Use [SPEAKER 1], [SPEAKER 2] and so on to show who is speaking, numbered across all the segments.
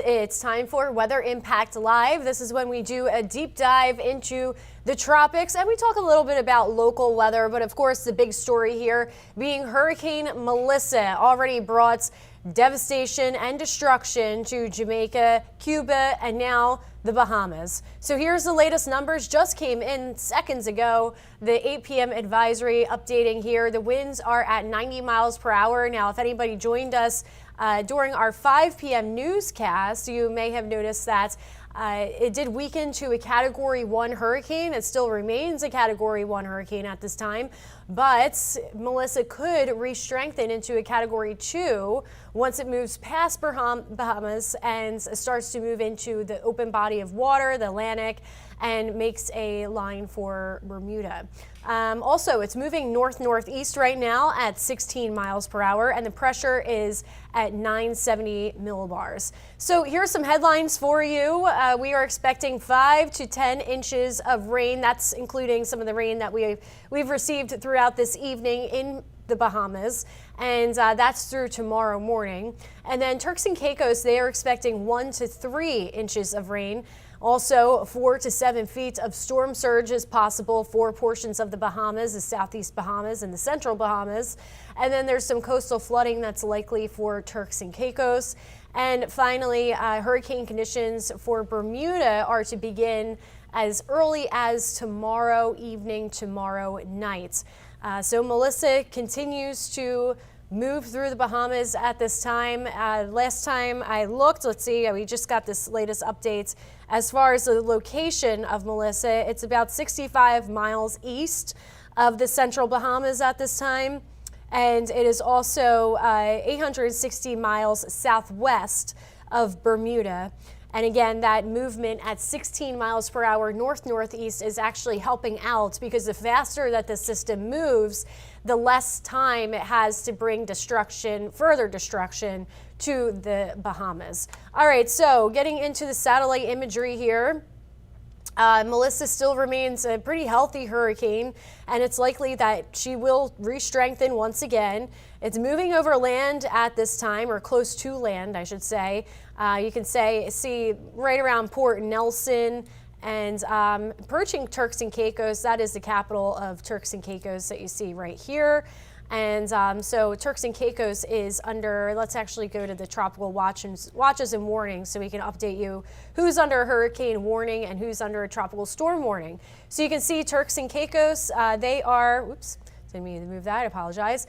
[SPEAKER 1] it's time for Weather Impact Live. This is when we do a deep dive into the tropics and we talk a little bit about local weather, but of course the big story here being Hurricane Melissa already brought devastation and destruction to Jamaica, Cuba, and now the Bahamas. So here's the latest numbers, just came in seconds ago. The 8 p.m. advisory updating here. The winds are at 90 miles per hour. Now, if anybody joined us during our 5 p.m. newscast, you may have noticed that it did weaken to a Category 1 hurricane. It still remains a Category 1 hurricane at this time, but Melissa could re-strengthen into a Category 2 once it moves past Bahamas and starts to move into the open body of water, the Atlantic, and makes a line for Bermuda. Also, it's moving north-northeast right now at 16 miles per hour, and the pressure is at 970 millibars. So here's some headlines for you. We are expecting 5 to 10 inches of rain. That's including some of the rain that we've received throughout this evening in the Bahamas, and that's through tomorrow morning. And then Turks and Caicos, they are expecting 1 to 3 inches of rain. Also, 4 to 7 feet of storm surge is possible for portions of the Bahamas, the southeast Bahamas and the central Bahamas. And then there's some coastal flooding that's likely for Turks and Caicos. And finally, hurricane conditions for Bermuda are to begin as early as tomorrow evening, tomorrow night. So Melissa continues to move through the Bahamas at this time. Last time I looked, let's see, we just got this latest update. As far as the location of Melissa, it's about 65 miles east of the central Bahamas at this time. And it is also 860 miles southwest of Bermuda. And again, that movement at 16 miles per hour north-northeast is actually helping out because the faster that the system moves, the less time it has to bring destruction, further destruction to the Bahamas. All right, so getting into the satellite imagery here. Melissa still remains a pretty healthy hurricane, and it's likely that she will re-strengthen once again. It's moving over land at this time, or close to land, I should say. You can see right around Port Nelson and approaching Turks and Caicos. That is the capital of Turks and Caicos that you see right here. And so Turks and Caicos is under, let's actually go to the tropical watches and warnings so we can update you who's under a hurricane warning and who's under a tropical storm warning. So you can see Turks and Caicos, they are, oops, didn't mean to move that, I apologize.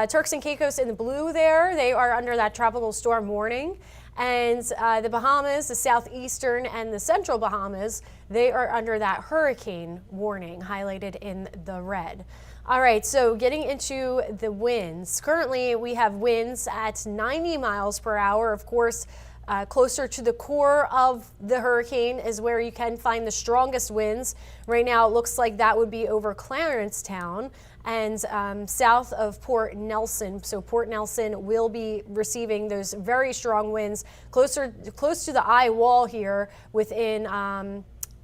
[SPEAKER 1] Turks and Caicos in the blue there, they are under that tropical storm warning. And the Bahamas, the southeastern and the central Bahamas, they are under that hurricane warning highlighted in the red. All right, so getting into the winds. Currently, we have winds at 90 miles per hour. Of course, closer to the core of the hurricane is where you can find the strongest winds. Right now, it looks like that would be over Clarencetown and south of Port Nelson. So Port Nelson will be receiving those very strong winds close to the eye wall here within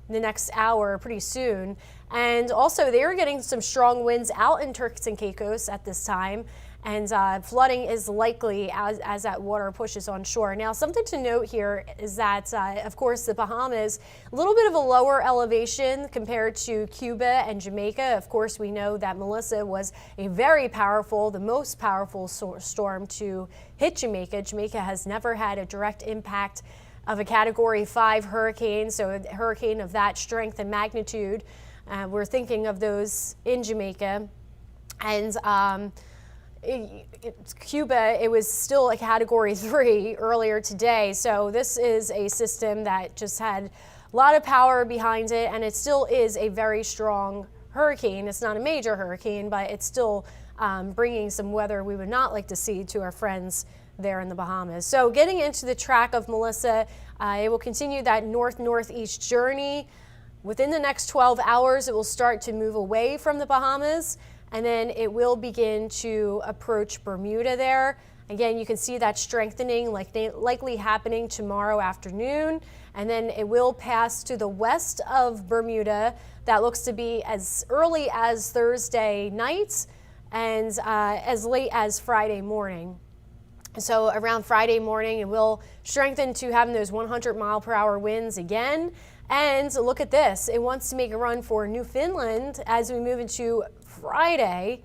[SPEAKER 1] the next hour, pretty soon. And also they are getting some strong winds out in Turks and Caicos at this time. And flooding is likely as that water pushes on shore. Now, something to note here is that, of course, the Bahamas, a little bit of a lower elevation compared to Cuba and Jamaica. Of course, we know that Melissa was a very powerful, the most powerful storm to hit Jamaica. Jamaica has never had a direct impact of a Category 5 hurricane, so a hurricane of that strength and magnitude. We're thinking of those in Jamaica. And Cuba, it was still a Category 3 earlier today. So this is a system that just had a lot of power behind it, and it still is a very strong hurricane. It's not a major hurricane, but it's still bringing some weather we would not like to see to our friends there in the Bahamas. So getting into the track of Melissa, it will continue that north-northeast journey. Within the next 12 hours, it will start to move away from the Bahamas, and then it will begin to approach Bermuda there. Again, you can see that strengthening likely happening tomorrow afternoon, and then it will pass to the west of Bermuda. That looks to be as early as Thursday night and as late as Friday morning. So around Friday morning, it will strengthen to having those 100-mile-per-hour winds again. And look at this. It wants to make a run for Newfoundland as we move into Friday.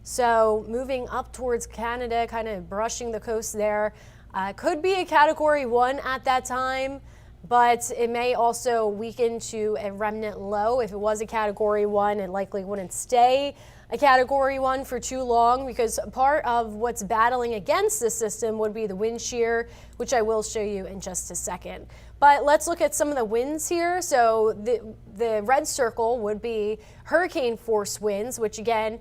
[SPEAKER 1] So moving up towards Canada, kind of brushing the coast there. Could be a Category 1 at that time, but it may also weaken to a remnant low. If it was a Category 1, it likely wouldn't stay a Category 1 for too long, because part of what's battling against this system would be the wind shear, which I will show you in just a second. But let's look at some of the winds here. So the red circle would be hurricane force winds, which again,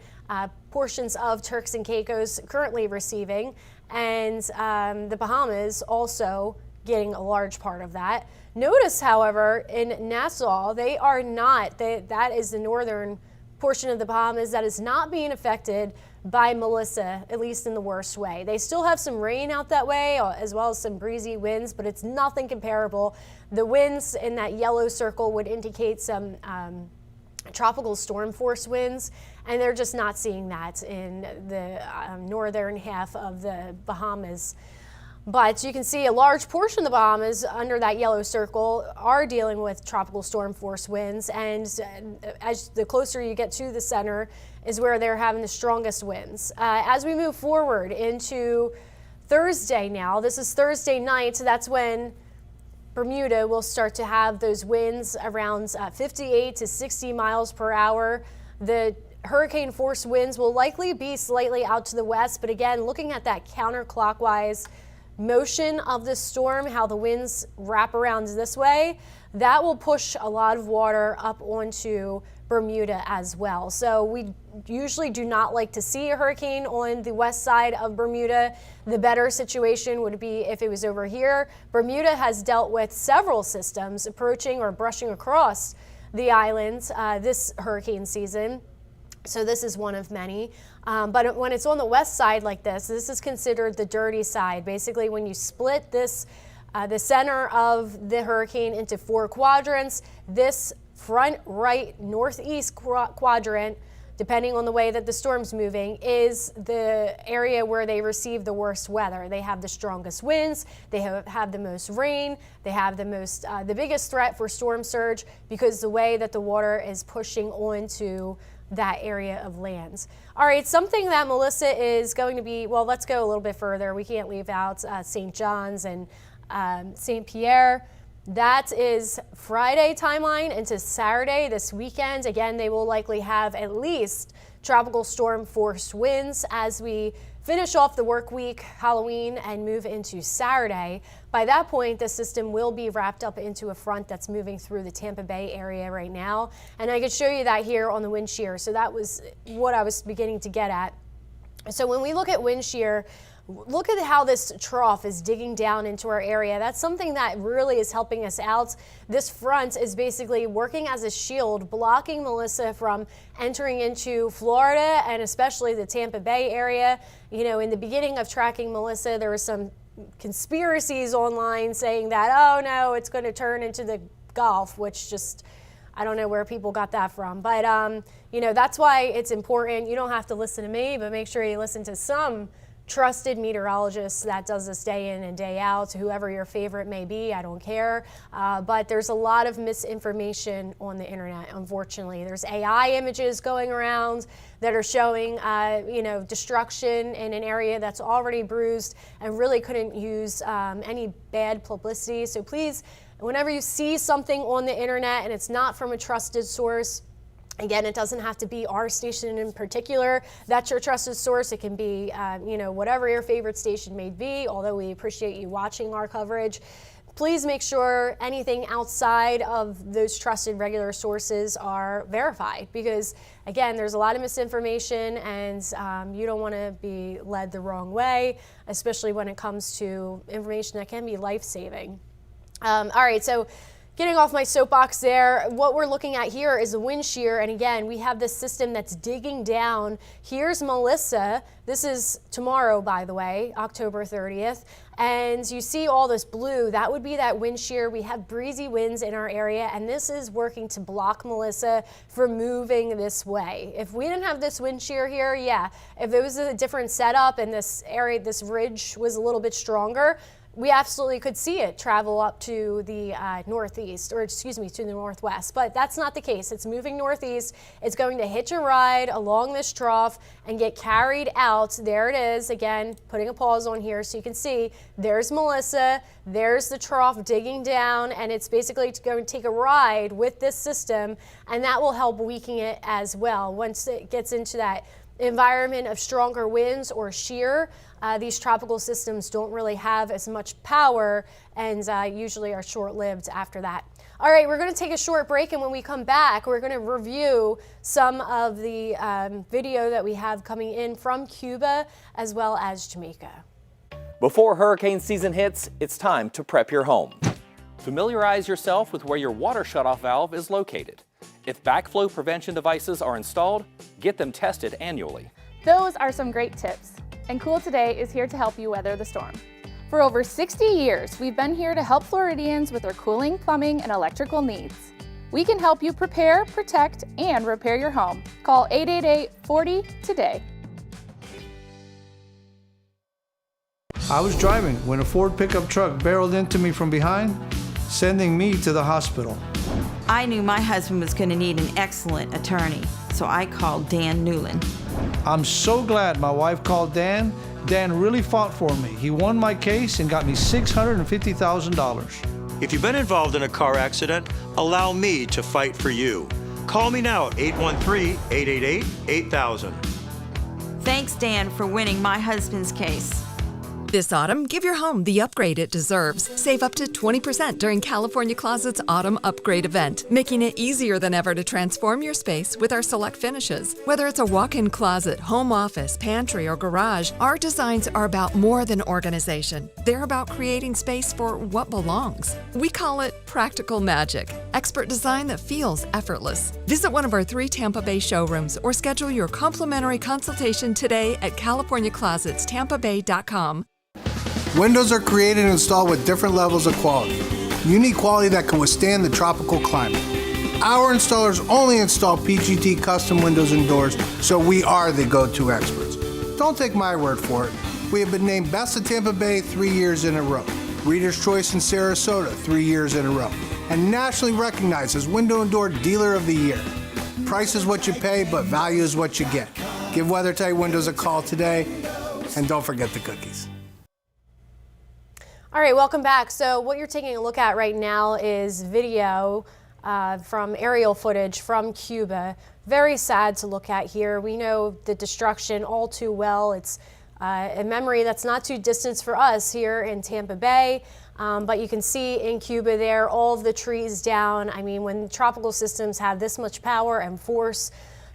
[SPEAKER 1] portions of Turks and Caicos currently receiving, and the Bahamas also getting a large part of that. Notice, however, in Nassau, they are not, that is the northern portion of the Bahamas that is not being affected by Melissa, at least in the worst way. They still have some rain out that way, as well as some breezy winds, but it's nothing comparable. The winds in that yellow circle would indicate some tropical storm force winds, and they're just not seeing that in the northern half of the Bahamas. But you can see a large portion of the Bahamas under that yellow circle are dealing with tropical storm force winds, and as the closer you get to the center is where they're having the strongest winds. As we move forward into Thursday now, this is Thursday night, so that's when Bermuda will start to have those winds around 58 to 60 miles per hour. The hurricane force winds will likely be slightly out to the west, but again, looking at that counterclockwise motion of the storm, how the winds wrap around this way, that will push a lot of water up onto Bermuda as well. So we usually do not like to see a hurricane on the west side of Bermuda. The better situation would be if it was over here. Bermuda has dealt with several systems approaching or brushing across the island this hurricane season. So this is one of many. But when it's on the west side like this is considered the dirty side. Basically, when you split this, the center of the hurricane into 4 quadrants, this front right northeast quadrant, depending on the way that the storm's moving, is the area where they receive the worst weather. They have the strongest winds, they have the most rain, they have the biggest threat for storm surge, because the way that the water is pushing onto that area of lands. All right, something that Melissa is going to be, well, let's go a little bit further. We can't leave out St. John's and St. Pierre. That is Friday timeline into Saturday this weekend. Again, they will likely have at least tropical storm force winds as we finish off the work week, Halloween, and move into Saturday. By that point, the system will be wrapped up into a front that's moving through the Tampa Bay area right now. And I could show you that here on the wind shear. So that was what I was beginning to get at. So when we look at wind shear, look at how this trough is digging down into our area. That's something that really is helping us out. This front is basically working as a shield, blocking Melissa from entering into Florida and especially the Tampa Bay area. You know, in the beginning of tracking Melissa, there was some conspiracies online saying that, oh no, it's going to turn into the Gulf, which just, I don't know where people got that from. But, you know, that's why it's important. You don't have to listen to me, but make sure you listen to some trusted meteorologist that does this day in and day out, whoever your favorite may be, I don't care. But there's a lot of misinformation on the internet, unfortunately. There's AI images going around that are showing, you know, destruction in an area that's already bruised and really couldn't use any bad publicity. So please, whenever you see something on the internet and it's not from a trusted source, again, it doesn't have to be our station in particular. That's your trusted source. It can be, you know, whatever your favorite station may be, although we appreciate you watching our coverage. Please make sure anything outside of those trusted regular sources are verified, because, again, there's a lot of misinformation and you don't want to be led the wrong way, especially when it comes to information that can be life-saving. All right, so Getting off my soapbox there, what we're looking at here is a wind shear, and again, we have this system that's digging down. Here's Melissa. This is tomorrow, by the way, October 30th, and you see all this blue. That would be that wind shear. We have breezy winds in our area, and this is working to block Melissa from moving this way. If we didn't have this wind shear here, yeah, if it was a different setup and this area, this ridge was a little bit stronger, we absolutely could see it travel up to the northeast, or excuse me, to the northwest, but that's not the case. It's moving northeast. It's going to hitch a ride along this trough and get carried out. There it is, again, putting a pause on here so you can see there's Melissa, there's the trough digging down, and it's basically going to take a ride with this system, and that will help weaken it as well. Once it gets into that environment of stronger winds or shear, these tropical systems don't really have as much power and usually are short-lived after that. All right, we're going to take a short break, and when we come back, we're going to review some of the video that we have coming in from Cuba as well as Jamaica.
[SPEAKER 2] Before hurricane season hits, it's time to prep your home. Familiarize yourself with where your water shutoff valve is located. If backflow prevention devices are installed, get them tested annually.
[SPEAKER 3] Those are some great tips, and Cool Today is here to help you weather the storm. For over 60 years, we've been here to help Floridians with their cooling, plumbing, and electrical needs. We can help you prepare, protect, and repair your home. Call 888-40-TODAY.
[SPEAKER 4] I was driving when a Ford pickup truck barreled into me from behind, sending me to the hospital.
[SPEAKER 5] I knew my husband was going to need an excellent attorney, so I called Dan Newland.
[SPEAKER 4] I'm so glad my wife called Dan. Dan really fought for me. He won my case and got me $650,000.
[SPEAKER 6] If you've been involved in a car accident, allow me to fight for you. Call me now at 813-888-8000.
[SPEAKER 5] Thanks, Dan, for winning my husband's case.
[SPEAKER 7] This autumn, give your home the upgrade it deserves. Save up to 20% during California Closet's Autumn Upgrade event, making it easier than ever to transform your space with our select finishes. Whether it's a walk-in closet, home office, pantry, or garage, our designs are about more than organization. They're about creating space for what belongs. We call it practical magic, expert design that feels effortless. Visit one of our 3 Tampa Bay showrooms or schedule your complimentary consultation today at CaliforniaClosetsTampaBay.com.
[SPEAKER 8] Windows are created and installed with different levels of quality. You need quality that can withstand the tropical climate. Our installers only install PGT custom windows and doors, so we are the go-to experts. Don't take my word for it. We have been named Best of Tampa Bay 3 years in a row, Reader's Choice in Sarasota 3 years in a row, and nationally recognized as Window and Door Dealer of the Year. Price is what you pay, but value is what you get. Give WeatherTight Windows a call today, and don't forget the cookies.
[SPEAKER 1] All right, welcome back. So what you're taking a look at right now is video from aerial footage from Cuba. Very sad to look at here. We know the destruction all too well. It's a memory that's not too distant for us here in Tampa Bay. But you can see in Cuba there, all of the trees down. I mean, when tropical systems have this much power and force,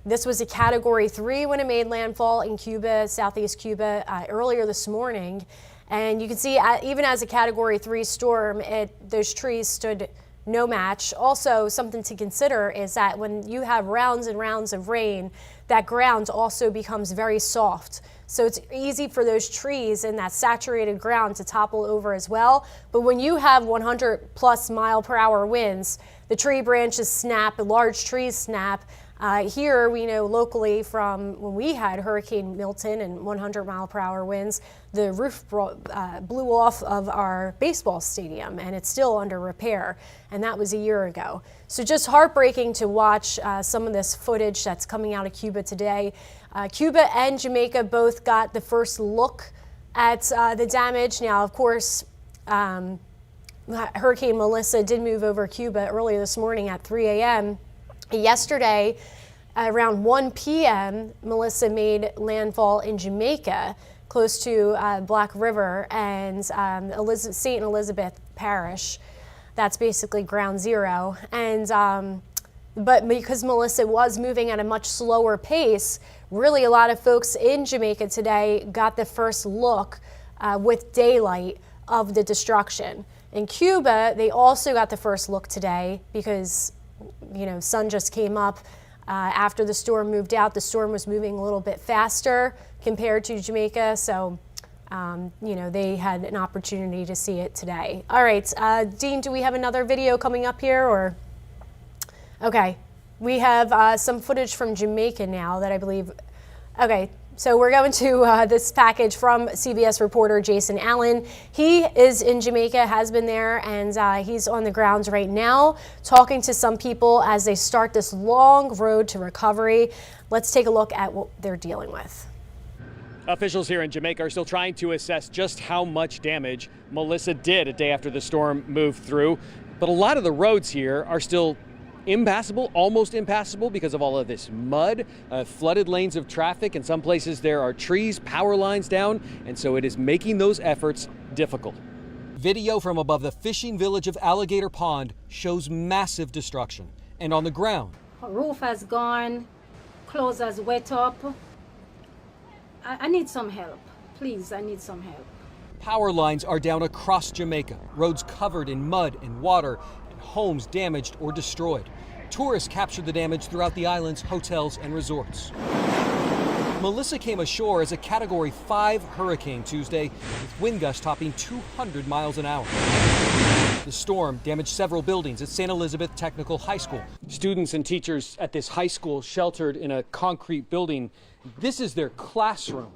[SPEAKER 1] this was a Category 3 when it made landfall in Cuba, southeast Cuba, earlier this morning. And you can see even as a Category 3 storm, those trees stood no match. Also, something to consider is that when you have rounds and rounds of rain, that ground also becomes very soft. So it's easy for those trees in that saturated ground to topple over as well. But when you have 100+ mile-per-hour winds, the tree branches snap, the large trees snap. Here we know locally from when we had Hurricane Milton and 100-mile-per-hour winds, the roof blew off of our baseball stadium, and it's still under repair, and that was a year ago. So just heartbreaking to watch some of this footage that's coming out of Cuba today. Cuba and Jamaica both got the first look at the damage. Now, of course, Hurricane Melissa did move over Cuba earlier this morning at 3 a.m. Yesterday, around 1 p.m., Melissa made landfall in Jamaica, close to Black River and St. Elizabeth Parish. That's basically ground zero. And but because Melissa was moving at a much slower pace, really a lot of folks in Jamaica today got the first look with daylight of the destruction. In Cuba, they also got the first look today because, sun just came up after the storm moved out. The storm was moving a little bit faster compared to Jamaica, so they had an opportunity to see it today. All right, Dean, do we have another video coming up here, or? Okay, we have some footage from Jamaica now that I believe. Okay, so we're going to this package from CBS reporter Jason Allen. He is in Jamaica, has been there, and he's on the grounds right now talking to some people as they start this long road to recovery. Let's take a look at what they're dealing with.
[SPEAKER 9] Officials here in Jamaica are still trying to assess just how much damage Melissa did a day after the storm moved through. But a lot of the roads here are still impassable, almost impassable because of all of this mud, flooded lanes of traffic. In some places there are trees, power lines down, and so it is making those efforts difficult. Video from above the fishing village of Alligator Pond shows massive destruction. And on the ground,
[SPEAKER 10] roof has gone, clothes has wet up. I need some help. Please, I need some help.
[SPEAKER 9] power lines are down across Jamaica, roads covered in mud and water, and homes damaged or destroyed. Tourists captured the damage throughout the island's hotels and resorts. Melissa came ashore as a Category 5 hurricane Tuesday, with wind gusts topping 200 miles an hour. The storm damaged several buildings at St. Elizabeth Technical High School. Students and teachers at this high school sheltered in a concrete building. This is their classroom.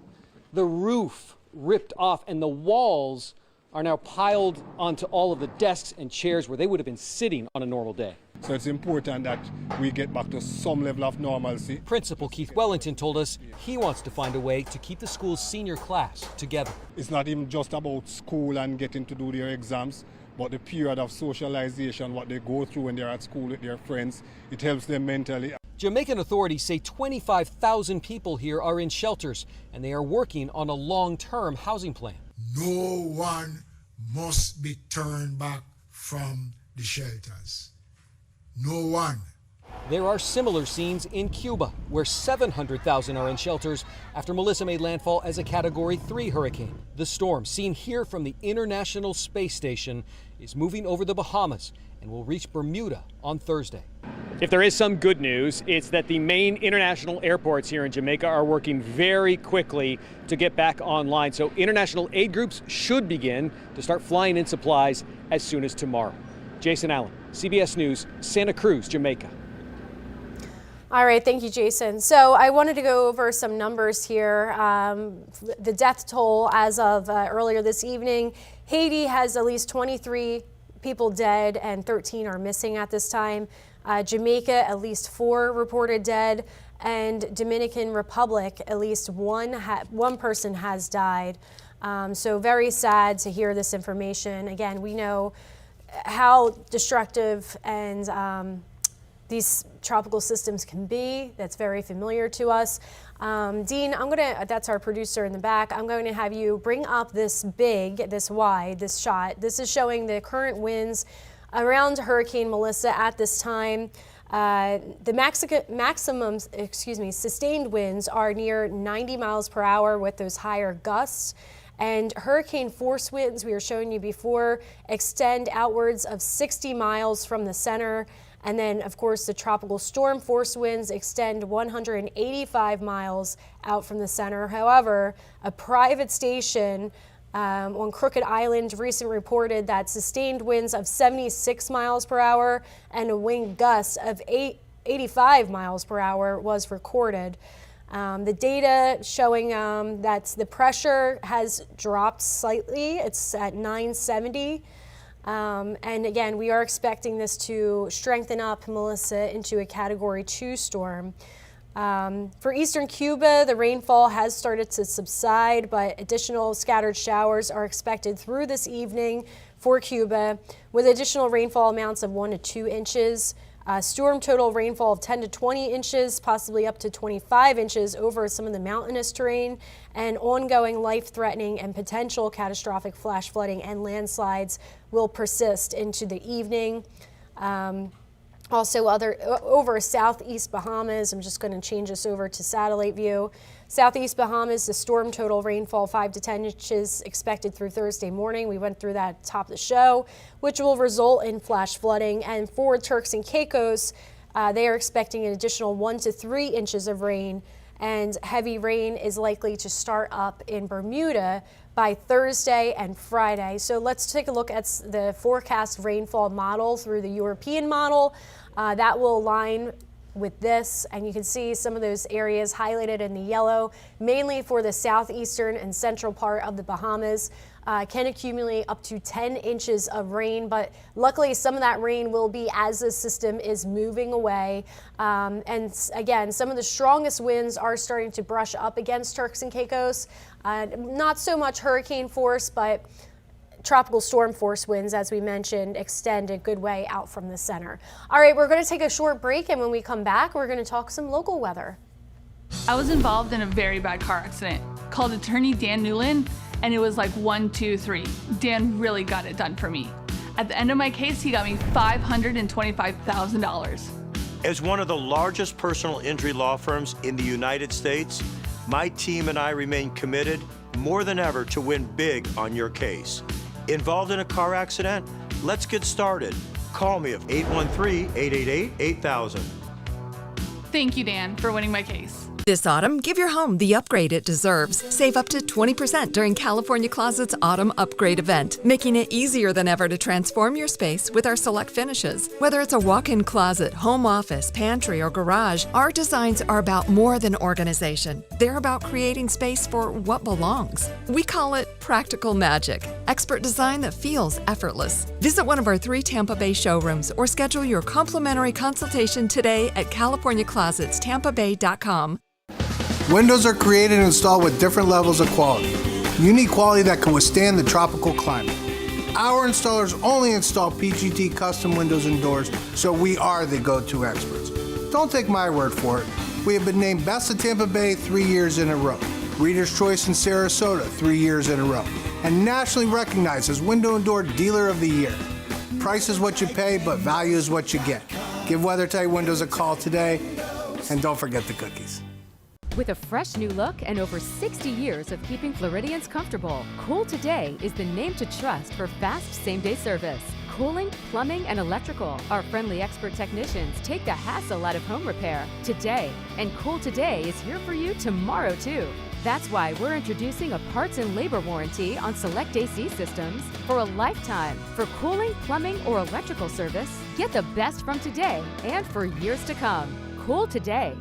[SPEAKER 9] The roof ripped off and the walls are now piled onto all of the desks and chairs where they would have been sitting on a normal day.
[SPEAKER 11] So it's important that we get back to some level of normalcy.
[SPEAKER 9] Principal Keith Wellington told us he wants to find a way to keep the school's senior class together.
[SPEAKER 11] It's not even just about school and getting to do their exams, but the period of socialization, what they go through when they're at school with their friends, it helps them mentally.
[SPEAKER 9] Jamaican authorities say 25,000 people here are in shelters, and they are working on a long-term housing plan.
[SPEAKER 12] No one must be turned back from the shelters. No one.
[SPEAKER 9] There are similar scenes in Cuba, where 700,000 are in shelters after Melissa made landfall as a Category 3 hurricane. The storm, seen here from the International Space Station, is moving over the Bahamas and will reach Bermuda on Thursday. If there is some good news, it's that the main international airports here in Jamaica are working very quickly to get back online. So international aid groups should begin to start flying in supplies as soon as tomorrow. Jason Allen, CBS News, Santa Cruz, Jamaica.
[SPEAKER 1] All right, thank you, Jason. So I wanted to go over some numbers here. The death toll as of earlier this evening, Haiti has at least 23 people dead and 13 are missing at this time. Jamaica, at least 4 reported dead, and Dominican Republic, at least one person has died. So very sad to hear this information. Again, we know how destructive and these tropical systems can be. That's very familiar to us. Dean, that's our producer in the back. I'm going to have you bring up this wide, this shot. This is showing the current winds around Hurricane Melissa at this time. The maximum sustained winds are near 90 miles per hour with those higher gusts. And hurricane force winds, we were showing you before, extend outwards of 60 miles from the center. And then, of course, the tropical storm force winds extend 185 miles out from the center. However, a private station on Crooked Island recently reported that sustained winds of 76 miles per hour and a wind gust of 85 miles per hour was recorded. The data showing that the pressure has dropped slightly. It's at 970. And again, we are expecting this to strengthen up Melissa into a Category 2 storm. For eastern Cuba, the rainfall has started to subside, but additional scattered showers are expected through this evening for Cuba, with additional rainfall amounts of 1 to 2 inches. Storm total rainfall of 10 to 20 inches, possibly up to 25 inches over some of the mountainous terrain, and ongoing life-threatening and potential catastrophic flash flooding and landslides will persist into the evening. Also over southeast Bahamas. I'm just going to change this over to satellite view. Southeast Bahamas, the storm total rainfall 5 to 10 inches expected through Thursday morning. We went through that at the top of the show, which will result in flash flooding. And for Turks and Caicos, they are expecting an additional 1 to 3 inches of rain, and heavy rain is likely to start up in Bermuda by Thursday and Friday. So let's take a look at the forecast rainfall model through the European model. That will align with this, and you can see some of those areas highlighted in the yellow, mainly for the southeastern and central part of the Bahamas. Can accumulate up to 10 inches of rain, but luckily some of that rain will be as the system is moving away. And again, some of the strongest winds are starting to brush up against Turks and Caicos. Not so much hurricane force, but tropical storm force winds, as we mentioned, extend a good way out from the center. All right, we're going to take a short break, and when we come back, we're going to talk some local weather.
[SPEAKER 3] I was involved in a very bad car accident. Called attorney Dan Newland, and it was like 1, 2, 3. Dan really got it done for me. At the end of my case, he got me $525,000.
[SPEAKER 6] As one of the largest personal injury law firms in the United States, my team and I remain committed more than ever to win big on your case. Involved in a car accident? Let's get started. Call me at 813-888-8000.
[SPEAKER 3] Thank you, Dan, for winning my case.
[SPEAKER 7] This autumn, give your home the upgrade it deserves. Save up to 20% during California Closet's Autumn Upgrade event, making it easier than ever to transform your space with our select finishes. Whether it's a walk-in closet, home office, pantry, or garage, our designs are about more than organization. They're about creating space for what belongs. We call it practical magic, expert design that feels effortless. Visit one of our 3 Tampa Bay showrooms or schedule your complimentary consultation today at CaliforniaClosetsTampaBay.com.
[SPEAKER 8] Windows are created and installed with different levels of quality. You need quality that can withstand the tropical climate. Our installers only install PGT custom windows and doors, so we are the go-to experts. Don't take my word for it. We have been named Best of Tampa Bay 3 years in a row, Reader's Choice in Sarasota 3 years in a row, and nationally recognized as Window and Door Dealer of the Year. Price is what you pay, but value is what you get. Give WeatherTight Windows a call today, and don't forget the cookies.
[SPEAKER 13] With a fresh new look and over 60 years of keeping Floridians comfortable, Cool Today is the name to trust for fast same-day service. Cooling, plumbing, and electrical. Our friendly expert technicians take the hassle out of home repair today. And Cool Today is here for you tomorrow, too. That's why we're introducing a parts and labor warranty on select AC systems for a lifetime. For cooling, plumbing, or electrical service, get the best from today and for years to come. Cool Today.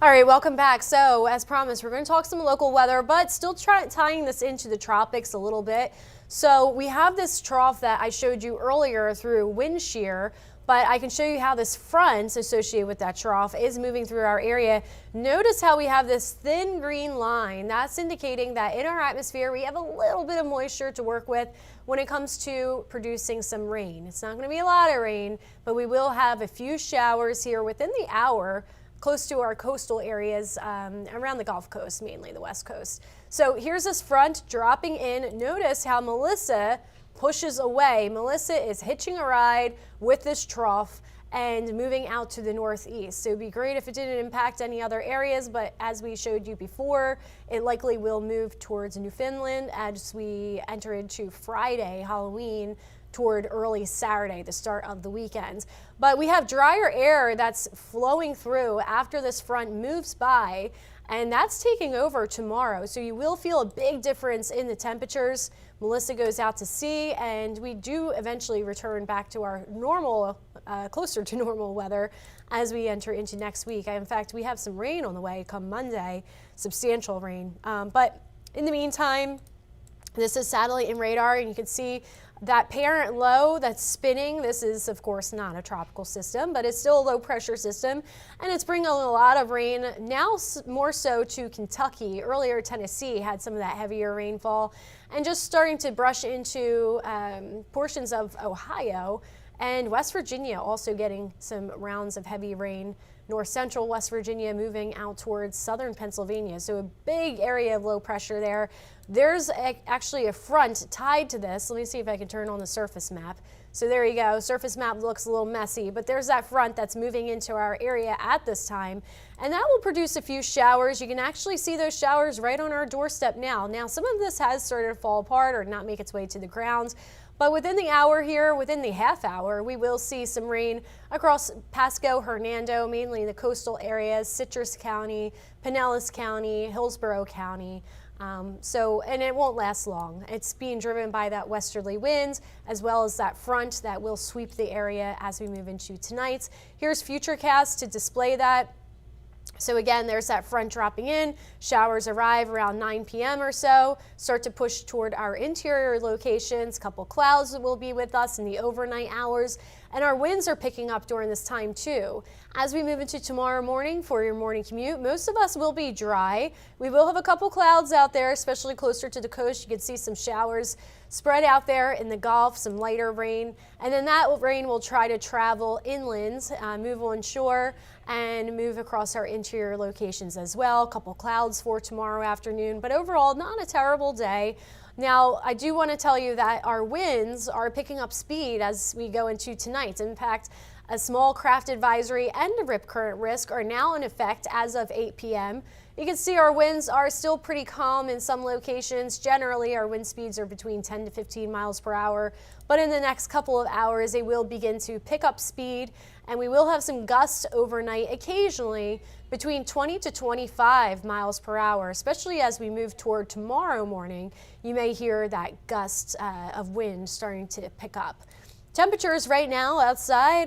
[SPEAKER 1] All right, welcome back. So as promised, we're going to talk some local weather, but still tying this into the tropics a little bit. So we have this trough that I showed you earlier through wind shear, but I can show you how this front associated with that trough is moving through our area. Notice how we have this thin green line. That's indicating that in our atmosphere, we have a little bit of moisture to work with when it comes to producing some rain. It's not going to be a lot of rain, but we will have a few showers here within the hour close to our coastal areas around the Gulf Coast, mainly the West Coast. So here's this front dropping in. Notice how Melissa pushes away. Melissa is hitching a ride with this trough and moving out to the northeast. So it'd be great if it didn't impact any other areas, but as we showed you before, it likely will move towards Newfoundland as we enter into Friday, Halloween, toward early Saturday, the start of the weekend. But we have drier air that's flowing through after this front moves by, and that's taking over tomorrow. So you will feel a big difference in the temperatures. Melissa goes out to sea, and we do eventually return back to our normal, closer to normal weather as we enter into next week. In fact, we have some rain on the way come Monday, substantial rain. But in the meantime, this is satellite and radar, and you can see that parent low that's spinning. This is, of course, not a tropical system, but it's still a low pressure system, and it's bringing a lot of rain, now more so to Kentucky. Earlier, Tennessee had some of that heavier rainfall, and just starting to brush into portions of Ohio And West Virginia also getting some rounds of heavy rain. North central West Virginia moving out towards southern Pennsylvania. So a big area of low pressure there. There's actually a front tied to this. Let me see if I can turn on the surface map. So there you go. Surface map looks a little messy, but there's that front that's moving into our area at this time. And that will produce a few showers. You can actually see those showers right on our doorstep now. Now, some of this has started to fall apart or not make its way to the ground. But within the hour here, within the half hour, we will see some rain across Pasco, Hernando, mainly the coastal areas, Citrus County, Pinellas County, Hillsborough County. And it won't last long. It's being driven by that westerly wind as well as that front that will sweep the area as we move into tonight. Here's Futurecast to display that. So again, there's that front dropping in. Showers arrive around 9 p.m. or so, start to push toward our interior locations. Couple clouds will be with us in the overnight hours, and our winds are picking up during this time too. As we move into tomorrow morning for your morning commute, most of us will be dry. We will have a couple clouds out there, especially closer to the coast. You can see some showers spread out there in the Gulf, some lighter rain, and then that rain will try to travel inland, move on shore, and move across our interior locations as well. A couple clouds for tomorrow afternoon, but overall not a terrible day. Now, I do want to tell you that our winds are picking up speed as we go into tonight. In fact, a small craft advisory and a rip current risk are now in effect as of 8 p.m. You can see our winds are still pretty calm in some locations. Generally, our wind speeds are between 10 to 15 miles per hour, but in the next couple of hours, they will begin to pick up speed, and we will have some gusts overnight, occasionally between 20 to 25 miles per hour, especially as we move toward tomorrow morning. You may hear that gust of wind starting to pick up. Temperatures right now outside